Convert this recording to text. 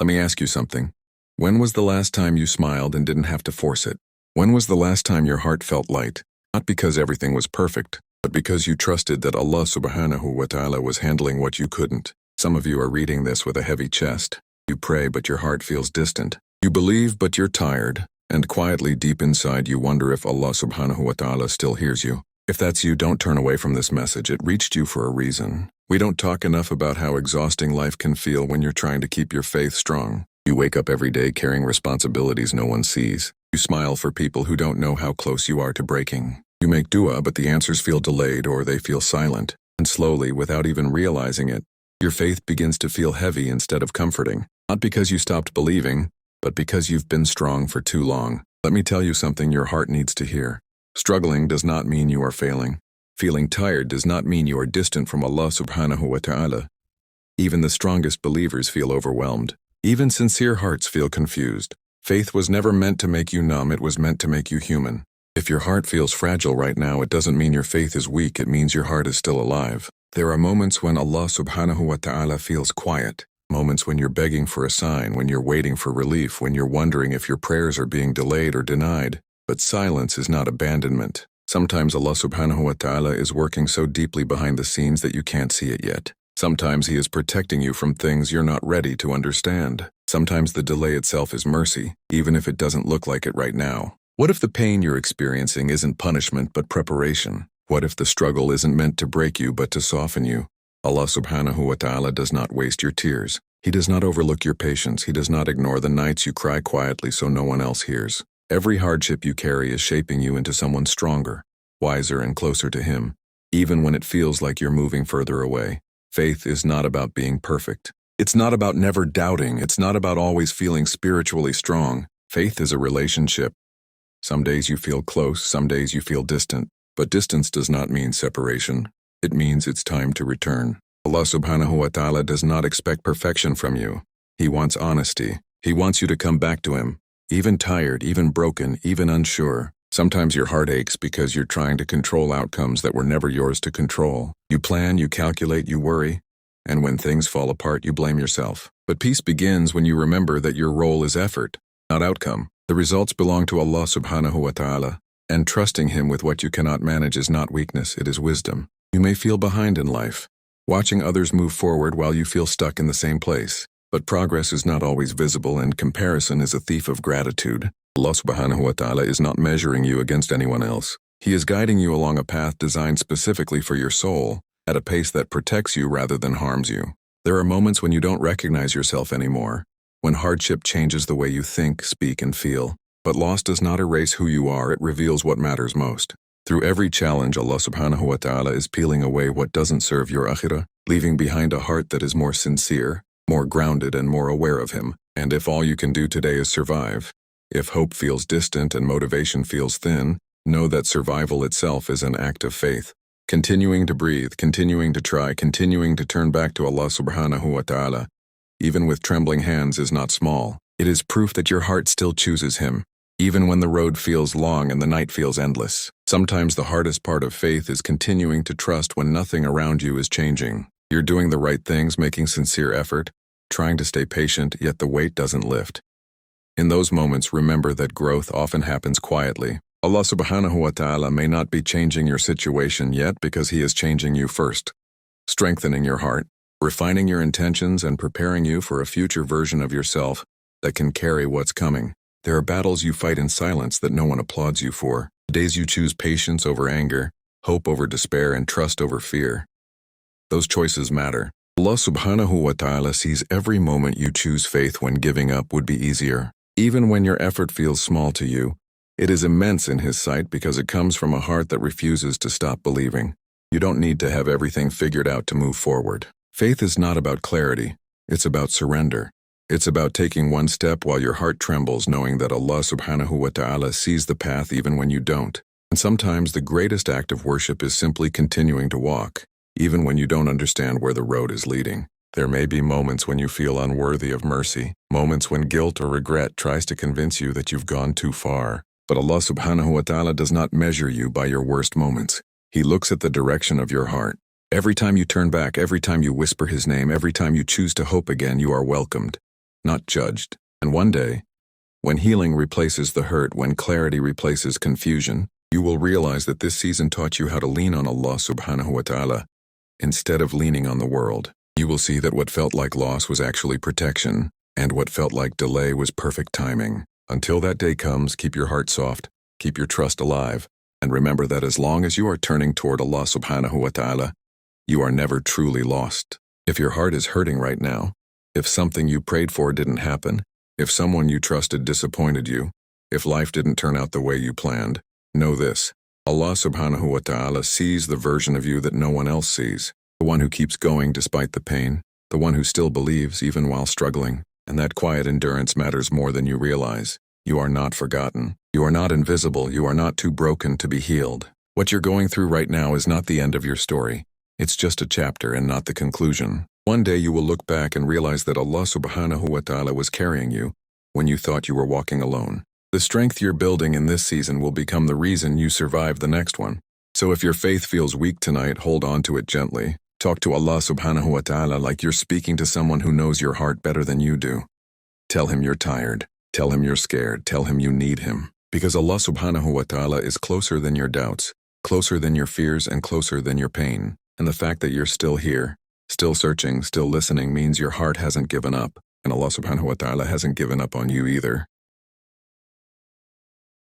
Let me ask you something. When was the last time you smiled and didn't have to force it? When was the last time your heart felt light? Not because everything was perfect, but because you trusted that Allah subhanahu wa ta'ala was handling what you couldn't. Some of you are reading this with a heavy chest. You pray, but your heart feels distant. You believe, but you're tired. And quietly deep inside you wonder if Allah subhanahu wa ta'ala still hears you. If that's you, don't turn away from this message. It reached you for a reason. We don't talk enough about how exhausting life can feel when you're trying to keep your faith strong. You wake up every day carrying responsibilities no one sees. You smile for people who don't know how close you are to breaking. You make dua, but the answers feel delayed or they feel silent. And slowly, without even realizing it, your faith begins to feel heavy instead of comforting. Not because you stopped believing, but because you've been strong for too long. Let me tell you something your heart needs to hear. Struggling does not mean you are failing. Feeling tired does not mean you are distant from Allah subhanahu wa ta'ala. Even the strongest believers feel overwhelmed. Even sincere hearts feel confused. Faith was never meant to make you numb, it was meant to make you human. If your heart feels fragile right now, it doesn't mean your faith is weak, it means your heart is still alive. There are moments when Allah subhanahu wa ta'ala feels quiet. Moments when you're begging for a sign, when you're waiting for relief, when you're wondering if your prayers are being delayed or denied. But silence is not abandonment. Sometimes Allah subhanahu wa ta'ala is working so deeply behind the scenes that you can't see it yet. Sometimes He is protecting you from things you're not ready to understand. Sometimes the delay itself is mercy, even if it doesn't look like it right now. What if the pain you're experiencing isn't punishment but preparation? What if the struggle isn't meant to break you but to soften you? Allah subhanahu wa ta'ala does not waste your tears. He does not overlook your patience. He does not ignore the nights you cry quietly so no one else hears. Every hardship you carry is shaping you into someone stronger, wiser, and closer to Him, even when it feels like you're moving further away. Faith is not about being perfect. It's not about never doubting. It's not about always feeling spiritually strong. Faith is a relationship. Some days you feel close, some days you feel distant. But distance does not mean separation. It means it's time to return. Allah subhanahu wa ta'ala does not expect perfection from you. He wants honesty. He wants you to come back to Him. Even tired, even broken, even unsure. Sometimes your heart aches because you're trying to control outcomes that were never yours to control. You plan, you calculate, you worry, and when things fall apart, you blame yourself. But peace begins when you remember that your role is effort, not outcome. The results belong to Allah subhanahu wa ta'ala, and trusting Him with what you cannot manage is not weakness, it is wisdom. You may feel behind in life, watching others move forward while you feel stuck in the same place. But progress is not always visible, and comparison is a thief of gratitude. Allah subhanahu wa ta'ala is not measuring you against anyone else. He is guiding you along a path designed specifically for your soul, at a pace that protects you rather than harms you. There are moments when you don't recognize yourself anymore, when hardship changes the way you think, speak, and feel. But loss does not erase who you are, it reveals what matters most. Through every challenge, Allah subhanahu wa ta'ala is peeling away what doesn't serve your akhirah, leaving behind a heart that is more sincere, more grounded, and more aware of Him. And if all you can do today is survive, if hope feels distant and motivation feels thin, know that survival itself is an act of faith. Continuing to breathe, continuing to try, continuing to turn back to Allah subhanahu wa ta'ala, even with trembling hands, is not small. It is proof that your heart still chooses Him, even when the road feels long and the night feels endless. Sometimes the hardest part of faith is continuing to trust when nothing around you is changing. You're doing the right things, making sincere effort, trying to stay patient, yet the weight doesn't lift. In those moments, remember that growth often happens quietly. Allah subhanahu wa ta'ala may not be changing your situation yet because He is changing you first, strengthening your heart, refining your intentions, and preparing you for a future version of yourself that can carry what's coming. There are battles you fight in silence that no one applauds you for. Days you choose patience over anger, hope over despair, and trust over fear. Those choices matter. Allah subhanahu wa ta'ala sees every moment you choose faith when giving up would be easier. Even when your effort feels small to you, it is immense in His sight because it comes from a heart that refuses to stop believing. You don't need to have everything figured out to move forward. Faith is not about clarity, it's about surrender. It's about taking one step while your heart trembles, knowing that Allah subhanahu wa ta'ala sees the path even when you don't. And sometimes the greatest act of worship is simply continuing to walk, even when you don't understand where the road is leading. There may be moments when you feel unworthy of mercy, moments when guilt or regret tries to convince you that you've gone too far. But Allah subhanahu wa ta'ala does not measure you by your worst moments. He looks at the direction of your heart. Every time you turn back, every time you whisper His name, every time you choose to hope again, you are welcomed. not judged. And one day, when healing replaces the hurt, when clarity replaces confusion, you will realize that this season taught you how to lean on Allah subhanahu wa ta'ala instead of leaning on the world. You will see that what felt like loss was actually protection, and what felt like delay was perfect timing. Until that day comes, keep your heart soft, keep your trust alive, and remember that as long as you are turning toward Allah subhanahu wa ta'ala, you are never truly lost. If your heart is hurting right now, if something you prayed for didn't happen, if someone you trusted disappointed you, if life didn't turn out the way you planned, know this: Allah subhanahu wa ta'ala sees the version of you that no one else sees, the one who keeps going despite the pain, the one who still believes even while struggling, and that quiet endurance matters more than you realize. You are not forgotten. You are not invisible. You are not too broken to be healed. What you're going through right now is not the end of your story. It's just a chapter and not the conclusion. One day you will look back and realize that Allah subhanahu wa ta'ala was carrying you when you thought you were walking alone. The strength you're building in this season will become the reason you survive the next one. So if your faith feels weak tonight, hold on to it gently. Talk to Allah subhanahu wa ta'ala like you're speaking to someone who knows your heart better than you do. Tell him you're tired. Tell him you're scared. Tell him you need him. Because Allah subhanahu wa ta'ala is closer than your doubts, closer than your fears, and closer than your pain. And the fact that you're still here, still searching, still listening means your heart hasn't given up, and Allah subhanahu wa ta'ala hasn't given up on you either.